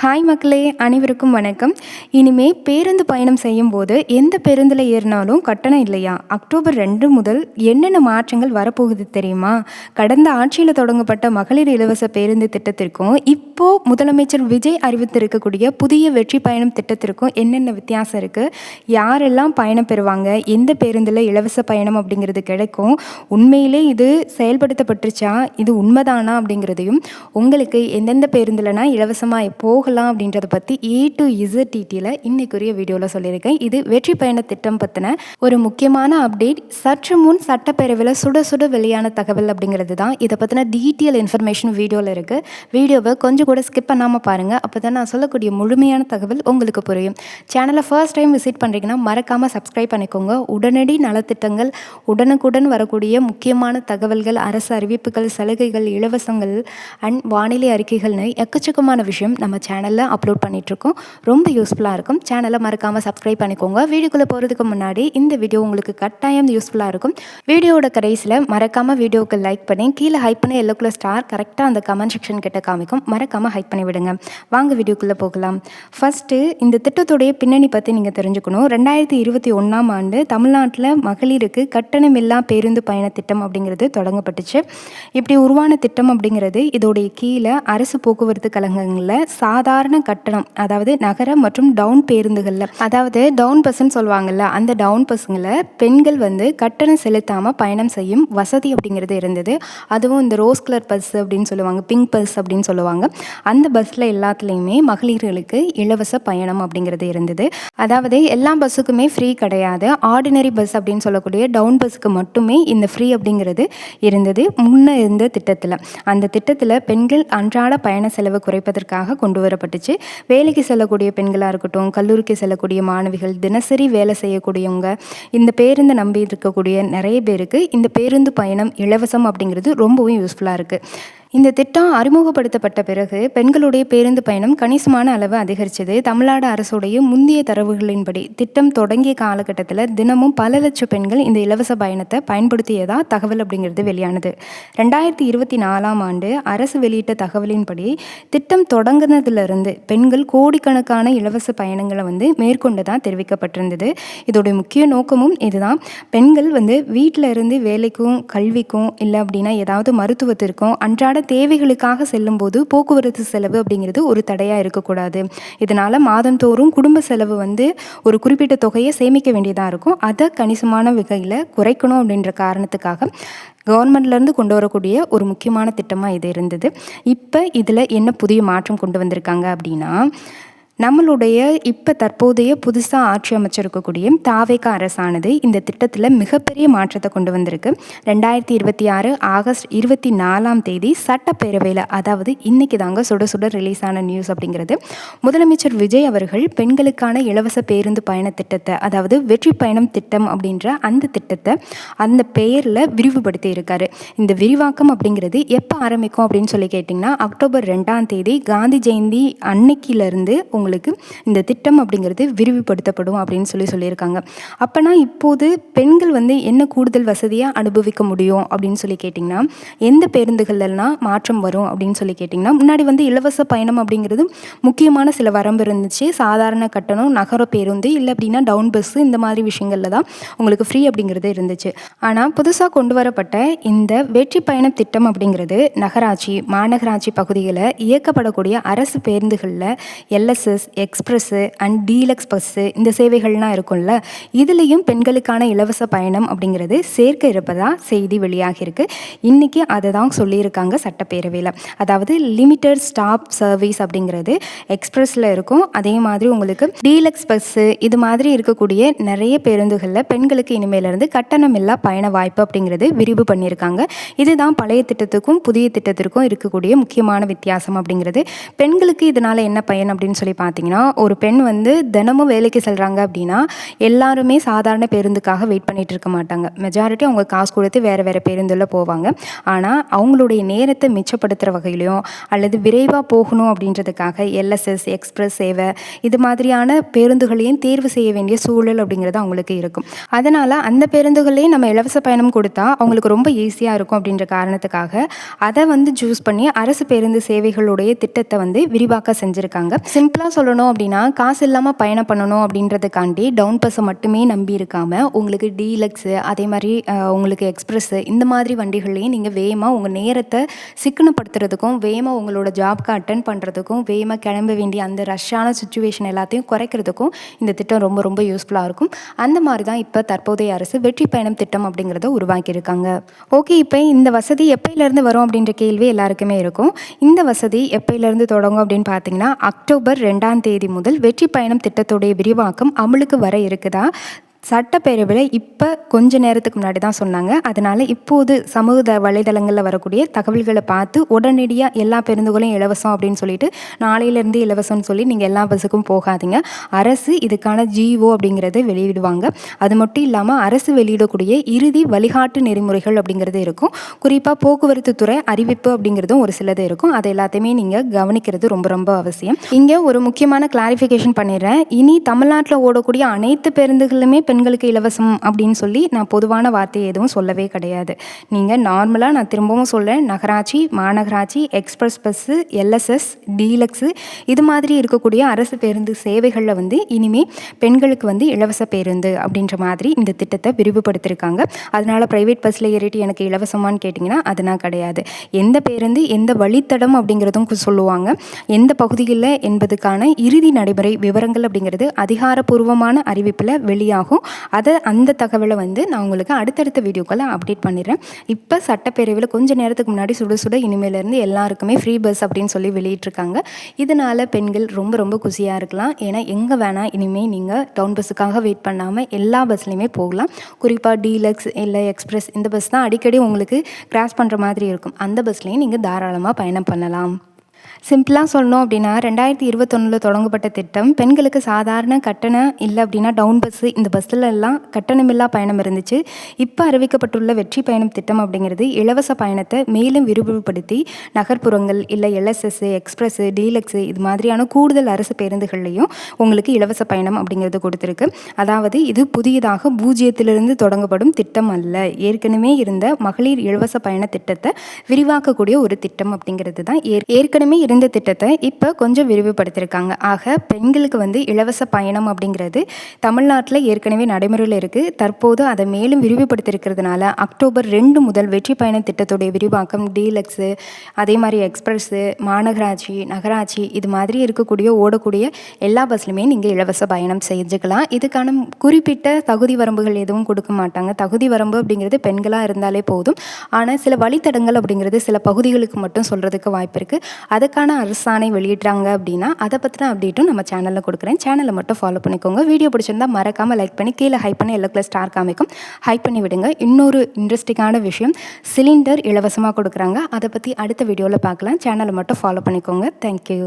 Hi மக்களே, அனைவருக்கும் வணக்கம். இனிமே பேருந்து பயணம் செய்யும்போது எந்த பேருந்தில் ஏறினாலும் கட்டணம் இல்லையா? அக்டோபர் 2 முதல் என்னென்ன மாற்றங்கள் வரப்போகுது தெரியுமா? கடந்த ஆட்சியில் தொடங்கப்பட்ட மகளிர் இலவச பேருந்து திட்டத்திற்கும் இப்போ முதலமைச்சர் விஜய் அறிவித்திருக்கக்கூடிய புதிய வெற்றி பயணம் திட்டத்திற்கும் என்னென்ன வித்தியாசம் இருக்குது? யாரெல்லாம் பயணம் பெறுவாங்க? எந்த பேருந்தில் இலவச பயணம் அப்படிங்கிறது கிடைக்கும்? உண்மையிலே இது செயல்படுத்தப்பட்டுருச்சா? இது உண்மைதானா அப்படிங்கிறதையும், உங்களுக்கு எந்தெந்த பேருந்துலனா இலவசமாக போகலாம் அப்படின்றத பற்றி A to Z இன்னைக்குரிய வீடியோவில் சொல்லியிருக்கேன். இது வெற்றி பயண திட்டம் பற்றின ஒரு முக்கியமான அப்டேட். சற்று முன் சட்டப்பேரவையில் சுட சுட வெளியான தகவல் அப்படிங்கிறது தான். இதை பற்றின டீட்டெயில் இன்ஃபர்மேஷன் வீடியோவில் இருக்குது. வீடியோவை கொஞ்சம் கூட ஸ்கிப் பண்ணாமல் பாருங்கள். அப்போ தான் நான் சொல்லக்கூடிய முழுமையான தகவல் உங்களுக்கு புரியும். சேனலை ஃபர்ஸ்ட் டைம் விசிட் பண்ணுறீங்கன்னா மறக்காமல் சப்ஸ்கிரைப் பண்ணிக்கோங்க. உடனடி நலத்திட்டங்கள், உடனுக்குடன் வரக்கூடிய முக்கியமான தகவல்கள், அரசு அறிவிப்புகள், சலுகைகள், இலவசங்கள் அண்ட் வானிலை அறிக்கைகள்னு எக்கச்சக்கமான விஷயம் நம்ம சேனலில் அப்லோட் பண்ணிகிட்ருக்கோம். ரொம்ப யூஸ்ஃபுல்லாக இருக்கும். சேனலை மறக்காமல் சப்ஸ்கிரைப் பண்ணிக்கோங்க. வீடியோக்குள்ளே போகிறதுக்கு முன்னாடி இந்த வீடியோ உங்களுக்கு கட்டாயம் யூஸ்ஃபுல்லாக இருக்கும். வீடியோட கடைசியில் மறக்காமல் வீடியோவுக்கு லைக் பண்ணி கீழே ஹைப் பண்ணி எல்லோ கலர் ஸ்டார் கரெக்டாக அந்த கமெண்ட் செக்ஷன் கிட்ட காமிக்கும். மறக்காமல் ஹைப் பண்ணி விடுங்க. வாங்க வீடியோக்குள்ளே போகலாம். ஃபஸ்ட்டு இந்த திட்டத்துடைய பின்னணி பற்றி நீங்கள் தெரிஞ்சுக்கணும். 2021ஆம் ஆண்டு தமிழ்நாட்டில் மகளிருக்கு கட்டணமில்லா பேருந்து பயண திட்டம் அப்படிங்கிறது தொடங்கப்பட்டுச்சு. இப்படி உருவான திட்டம் அப்படிங்கிறது இதோடைய கீழே அரசு போக்குவரத்து கழகங்களில் சாதாரண கட்டணம், அதாவது நகர மற்றும் டவுன் பேருந்துகளில், அதாவது டவுன் பஸ்ன்னு சொல்லுவாங்கள்ல, அந்த டவுன் பஸ்ஸுங்களை பெண்கள் கட்டணம் செலுத்தாமல் பயணம் செய்யும் வசதி அப்படிங்கிறது இருந்தது. அதுவும் இந்த ரோஸ் கலர் பஸ் அப்படின்னு சொல்லுவாங்க, பிங்க் பஸ் அப்படின்னு சொல்லுவாங்க. அந்த பஸ்ஸில் எல்லாத்துலேயுமே மகளிர்களுக்கு இலவச பயணம் அப்படிங்கிறது இருந்தது. அதாவது எல்லா பஸ்ஸுக்குமே ஃப்ரீ கிடையாது. ஆர்டினரி பஸ் அப்படின்னு சொல்லக்கூடிய டவுன் பஸ்ஸுக்கு மட்டுமே இந்த ஃப்ரீ அப்படிங்கிறது இருந்தது முன்ன இருந்த திட்டத்தில். அந்த திட்டத்தில் பெண்கள் அன்றாட பயண செலவு குறைப்பதற்காக கொண்டு வரப்பட்டுச்சு. வேலைக்கு செல்லக்கூடிய பெண்களாக இருக்கட்டும், கல்லூரிக்கு செல்லக்கூடிய மாணவிகள், தினசரி வேலை செய்யக்கூடியவங்க, இந்த பேருந்தை நம்பி இருக்கக்கூடிய நிறைய பேருக்கு இந்த பேருந்து பயணம் இலவசம் அப்படிங்கிறது ரொம்பவும் யூஸ்ஃபுல்லாக இருக்குது. இந்த திட்டம் அறிமுகப்படுத்தப்பட்ட பிறகு பெண்களுடைய பேருந்து பயணம் கணிசமான அளவு அதிகரித்தது. தமிழ்நாடு அரசுடைய முந்தைய தரவுகளின்படி திட்டம் தொடங்கிய காலகட்டத்தில் தினமும் பல லட்சம் பெண்கள் இந்த இலவச பயணத்தை பயன்படுத்தியதா தகவல் அப்படிங்கிறது வெளியானது. 2024ஆம் ஆண்டு அரசு வெளியிட்ட தகவலின்படி திட்டம் தொடங்கினதிலிருந்து பெண்கள் கோடிக்கணக்கான இலவச பயணங்களை மேற்கொண்டதாக தெரிவிக்கப்பட்டிருந்தது. இதோடைய முக்கிய நோக்கமும் இதுதான். பெண்கள் வீட்டில் இருந்து வேலைக்கும் கல்விக்கும் இல்லை அப்படின்னா ஏதாவது மருத்துவத்திற்கும் அன்றாட தேவைகளுக்காக செல்லும்போது போக்குவரத்து செலவு அப்படிங்கிறது ஒரு தடையாக இருக்கக்கூடாது. இதனால் மாதந்தோறும் குடும்ப செலவு ஒரு குறிப்பிட்ட தொகையை சேமிக்க வேண்டியதாக இருக்கும். அதை கணிசமான வகையில் குறைக்கணும் அப்படின்ற காரணத்துக்காக கவர்மெண்ட்லேருந்து கொண்டு வரக்கூடிய ஒரு முக்கியமான திட்டமாக இது இருந்தது. இப்போ இதில் என்ன புதிய மாற்றம் கொண்டு வந்திருக்காங்க அப்படின்னா, நம்மளுடைய இப்போ தற்போதைய புதுசாக ஆட்சி அமைச்சிருக்கக்கூடிய தாவேகா அரசானது இந்த திட்டத்தில் மிகப்பெரிய மாற்றத்தை கொண்டு வந்திருக்கு. 2026 ஆகஸ்ட் 24ஆம் தேதி சட்டப்பேரவையில், அதாவது இன்றைக்கி தாங்க சுட சுட ரிலீஸ் ஆன நியூஸ் அப்படிங்கிறது, முதலமைச்சர் விஜய் அவர்கள் பெண்களுக்கான இலவச பேருந்து பயண திட்டத்தை, அதாவது வெற்றி பயணம் திட்டம் அப்படின்ற அந்த திட்டத்தை அந்த பெயரில் விரிவுபடுத்தி இருக்காரு. இந்த விரிவாக்கம் அப்படிங்கிறது எப்போ ஆரம்பிக்கும் அப்படின்னு சொல்லி கேட்டிங்கன்னா, அக்டோபர் 2ஆம் தேதி காந்தி ஜெயந்தி அன்னைக்கிலிருந்து உங்களுக்கு இந்த திட்டம் அப்படிங்கிறது விரிவுபடுத்தப்படும் அப்படின்னு சொல்லியிருக்காங்க. அப்போனா இப்போது பெண்கள் என்ன கூடுதல் வசதியாக அனுபவிக்க முடியும் அப்படின்னு சொல்லி கேட்டிங்கன்னா, எந்த பேருந்துகள்லாம் மாற்றம் வரும் அப்படின்னு சொல்லி கேட்டிங்கன்னா, முன்னாடி இலவச பயணம் அப்படிங்கிறது முக்கியமான சில வரம்பு இருந்துச்சு. சாதாரண கட்டணம், நகர பேருந்து, இல்லை அப்படின்னா டவுன் பஸ்ஸு, இந்த மாதிரி விஷயங்களில் தான் உங்களுக்கு ஃப்ரீ அப்படிங்கிறது இருந்துச்சு. ஆனால் புதுசாக கொண்டு வரப்பட்ட இந்த வெற்றி பயண திட்டம் அப்படிங்கிறது நகராட்சி, மாநகராட்சி பகுதிகளில் இயக்கப்படக்கூடிய அரசு பேருந்துகளில் LSS, express and deluxe bus, இந்த சேவைகள்லாம் இருக்கும்ல, இதுலேயும் பெண்களுக்கான இலவச பயணம் அப்படிங்கிறது சேர்க்க இருப்பதா செய்தி வெளியாகிருக்கு. இன்றைக்கி அதை தான் சொல்லியிருக்காங்க சட்டப்பேரவையில். அதாவது லிமிட்டட் ஸ்டாப் சர்வீஸ் அப்படிங்கிறது எக்ஸ்பிரஸில் இருக்கும். அதே மாதிரி உங்களுக்கு டீலக்ஸ் பஸ்ஸு, இது மாதிரி இருக்கக்கூடிய நிறைய பேருந்துகளில் பெண்களுக்கு இனிமேலேருந்து கட்டணமில்லா பயண வாய்ப்பு அப்படிங்கிறது விரிவு பண்ணியிருக்காங்க. இதுதான் பழைய திட்டத்துக்கும் புதிய திட்டத்திற்கும் இருக்கக்கூடிய முக்கியமான வித்தியாசம் அப்படிங்கிறது. பெண்களுக்கு இதனால் என்ன பயன் அப்படின்னு சொல்லி பார்த்தீங்கன்னா, ஒரு பெண் வந்து தினமும் வேலைக்கு செல்றாங்க அப்படின்னா, எல்லாருமே சாதாரண பேருந்துக்காக வெயிட் பண்ணிட்டு இருக்க மாட்டாங்க. மெஜாரிட்டி அவங்க காசு கொடுத்து வேறு வேறு பேருந்தில போவாங்க. ஆனால் அவங்களுடைய நேரத்தை மிச்சப்படுத்துகிற வகையிலையும் அல்லது விரைவாக போகணும் அப்படின்றதுக்காக எல்எஸ்எஸ், எக்ஸ்பிரஸ் சேவை இது மாதிரியான பேருந்துகளையும் தேர்வு செய்ய வேண்டிய சூழல் அப்படிங்கிறது அவங்களுக்கு இருக்கும். அதனால் அந்த பேருந்துகளே நம்ம இலவச பயணம் கொடுத்தா அவங்களுக்கு ரொம்ப ஈஸியாக இருக்கும் அப்படின்ற காரணத்துக்காக அதை வந்து சூஸ் பண்ணி அரசு பேருந்து சேவைகளுடைய திட்டத்தை வந்து விரிவாக்க செஞ்சுருக்காங்க. சிம்பிளாக சொல்லணும் அப்படின்னா, காசு இல்லாமல் பயணம் பண்ணணும் அப்படின்றதுக்காண்டி டவுன் பஸ்ஸை மட்டுமே நம்பி இருக்காமல் உங்களுக்கு டீலக்ஸு அதே மாதிரி உங்களுக்கு எக்ஸ்பிரஸ்ஸு இந்த மாதிரி வண்டிகள்லையும் நீங்கள் வேகமாக உங்கள் நேரத்தை சிக்கனப்படுத்துறதுக்கும் வேகமாக உங்களோட ஜாப்க்கு அட்டன் பண்ணுறதுக்கும் வேகமாக கிளம்ப வேண்டிய அந்த ரஷ்ஷான சுச்சுவேஷன் எல்லாத்தையும் குறைக்கிறதுக்கும் இந்த திட்டம் ரொம்ப ரொம்ப யூஸ்ஃபுல்லாக இருக்கும். அந்த மாதிரி தான் இப்போ தற்போதைய அரசு வெற்றி பயணம் திட்டம் அப்படிங்கிறத உருவாக்கியிருக்காங்க. ஓகே, இப்போ இந்த வசதி எப்பயிலேருந்து வரும் அப்படின்ற கேள்வி எல்லாருக்குமே இருக்கும். இந்த வசதி எப்பயிலேருந்து தொடங்கும் அப்படின்னு பார்த்தீங்கன்னா, அக்டோபர் 2ஆம் தேதி முதல் வெற்றி பயணம் திட்டத்துடைய விரிவாக்கம் அமலுக்கு வர இருக்குதா சட்டப்பேரவையில் இப்போ கொஞ்ச நேரத்துக்கு முன்னாடி தான் சொன்னாங்க. அதனால் இப்போது சமூக வலைதளங்களில் வரக்கூடிய தகவல்களை பார்த்து உடனடியாக எல்லா பேருந்துகளையும் இலவசம் அப்படின்னு சொல்லிட்டு நாளையிலேருந்து இலவசம்னு சொல்லி நீங்கள் எல்லா பஸ்ஸுக்கும் போகாதீங்க. அரசு இதுக்கான ஜிஓ அப்படிங்கிறத வெளியிடுவாங்க. அது மட்டும் இல்லாமல் அரசு வெளியிடக்கூடிய இறுதி வழிகாட்டு நெறிமுறைகள் அப்படிங்கிறது இருக்கும். குறிப்பாக போக்குவரத்து துறை அறிவிப்பு அப்படிங்கிறதும் ஒரு சிலது இருக்கும். அது எல்லாத்தையுமே நீங்கள் கவனிக்கிறது ரொம்ப ரொம்ப அவசியம். இங்கே ஒரு முக்கியமான கிளாரிஃபிகேஷன் பண்ணிடுறேன். இனி தமிழ்நாட்டில் ஓடக்கூடிய அனைத்து பேருந்துகளுமே பெண்களுக்கு இலவசம் அப்படின்னு சொல்லி நான் பொதுவான வார்த்தையை எதுவும் சொல்லவே கிடையாது. நீங்கள் நார்மலாக நான் திரும்பவும் சொல்கிறேன், நகராட்சி, மாநகராட்சி, எக்ஸ்பிரஸ் பஸ்ஸு, எல்எஸ்எஸ், டீலக்ஸு இது மாதிரி இருக்கக்கூடிய அரசு பேருந்து சேவைகளில் வந்து இனிமேல் பெண்களுக்கு வந்து இலவச பேருந்து அப்படின்ற மாதிரி இந்த திட்டத்தை விரிவுபடுத்தியிருக்காங்க. அதனால் ப்ரைவேட் பஸ்ஸில் ஏறிட்டு எனக்கு இலவசமானு கேட்டிங்கன்னா அதெல்லாம் கிடையாது. எந்த பேருந்து எந்த வழித்தடம் அப்படிங்கிறதும் சொல்லுவாங்க. எந்த பகுதிகளில் என்பதுக்கான இறுதி நடைமுறை விவரங்கள் அப்படிங்கிறது அதிகாரப்பூர்வமான அறிவிப்பில் வெளியாகும். அந்த தகவலை வந்து நான் உங்களுக்கு அடுத்தடுத்த வீடியோக்களை அப்டேட் பண்ணிடுறேன். இப்போ சட்டப்பேரவையில் கொஞ்சம் நேரத்துக்கு முன்னாடி சுட சுட இனிமேலேருந்து எல்லாருக்குமே ஃப்ரீ பஸ் அப்படின்னு சொல்லி வெளியிட்ருக்காங்க. இதனால் பெண்கள் ரொம்ப ரொம்ப குஷியாக இருக்கலாம். ஏன்னா எங்கே வேணால் இனிமேல் நீங்கள் டவுன் பஸ்ஸுக்காக வெயிட் பண்ணாமல் எல்லா பஸ்லையுமே போகலாம். குறிப்பாக டீலக்ஸ் இல்லை எக்ஸ்பிரஸ் இந்த பஸ் தான் அடிக்கடி உங்களுக்கு கிராஸ் பண்ணுற மாதிரி இருக்கும். அந்த பஸ்லேயும் நீங்கள் தாராளமாக பயணம் பண்ணலாம். சிம்பிளாக சொல்லணும் அப்படின்னா 2021 தொடங்கப்பட்ட திட்டம் பெண்களுக்கு சாதாரண கட்டணம் இல்லை அப்படின்னா டவுன் பஸ்ஸு இந்த பஸ்ஸில் எல்லாம் கட்டணமில்லா பயணம் இருந்துச்சு. இப்போ அறிவிக்கப்பட்டுள்ள வெற்றி பயணம் திட்டம் அப்படிங்கிறது இலவச பயணத்தை மேலும் விரிவுபடுத்தி நகர்ப்புறங்கள் இல்லை எல்எஸ்எஸ்ஸு, எக்ஸ்பிரஸ்ஸு, டீலக்ஸு இது மாதிரியான கூடுதல் அரசு பேருந்துகள்லையும் உங்களுக்கு இலவச பயணம் அப்படிங்கிறது கொடுத்துருக்கு. அதாவது இது புதியதாக பூஜ்ஜியத்திலிருந்து தொடங்கப்படும் திட்டம் அல்ல. ஏற்கனவே இருந்த மகளிர் இலவச பயண திட்டத்தை விரிவாக்கக்கூடிய ஒரு திட்டம் அப்படிங்கிறது தான். ஏற்கனவே இருந்த திட்டத்தை இப்போ கொஞ்சம் விரிவுபடுத்தியிருக்காங்க. ஆக பெண்களுக்கு வந்து இலவச பயணம் அப்படிங்கிறது தமிழ்நாட்டில் ஏற்கனவே நடைமுறையில் இருக்குது. தற்போது அதை மேலும் விரிவுபடுத்தியிருக்கிறதுனால அக்டோபர் 2 முதல் வெற்றி பயண திட்டத்துடைய விரிவாக்கம் டீலக்ஸு அதே மாதிரி எக்ஸ்பிரஸ்ஸு, மாநகராட்சி, நகராட்சி இது மாதிரி இருக்கக்கூடிய ஓடக்கூடிய எல்லா பஸ்லையுமே நீங்கள் இலவச பயணம் செஞ்சுக்கலாம். இதுக்கான குறிப்பிட்ட தகுதி வரம்புகள் எதுவும் கொடுக்க மாட்டாங்க. தகுதி வரம்பு அப்படிங்கிறது பெண்களாக இருந்தாலே போதும். ஆனால் சில வழித்தடங்கள் அப்படிங்கிறது சில பகுதிகளுக்கு மட்டும் சொல்கிறதுக்கு வாய்ப்பு இருக்குது. அதுக்கான அரசாணை வெளியிட்றாங்க அப்படின்னா அதை பற்றின அப்டேட்டும் நம்ம சேனலில் கொடுக்குறேன். சேனலை மட்டும் ஃபாலோ பண்ணிக்கோங்க. வீடியோ பிடிச்சிருந்தா மறக்காமல் லைக் பண்ணி கீழே ஹைப் பண்ணி எல்லோ கலர் ஸ்டார் காமிக்கும் ஹைப் பண்ணி விடுங்க. இன்னொரு இன்ட்ரெஸ்டிங்கான விஷயம், சிலிண்டர் இலவசமாக கொடுக்குறாங்க. அதை பற்றி அடுத்த வீடியோவில் பார்க்கலாம். சேனலை மட்டும் ஃபாலோ பண்ணிக்கோங்க. தேங்க்யூ.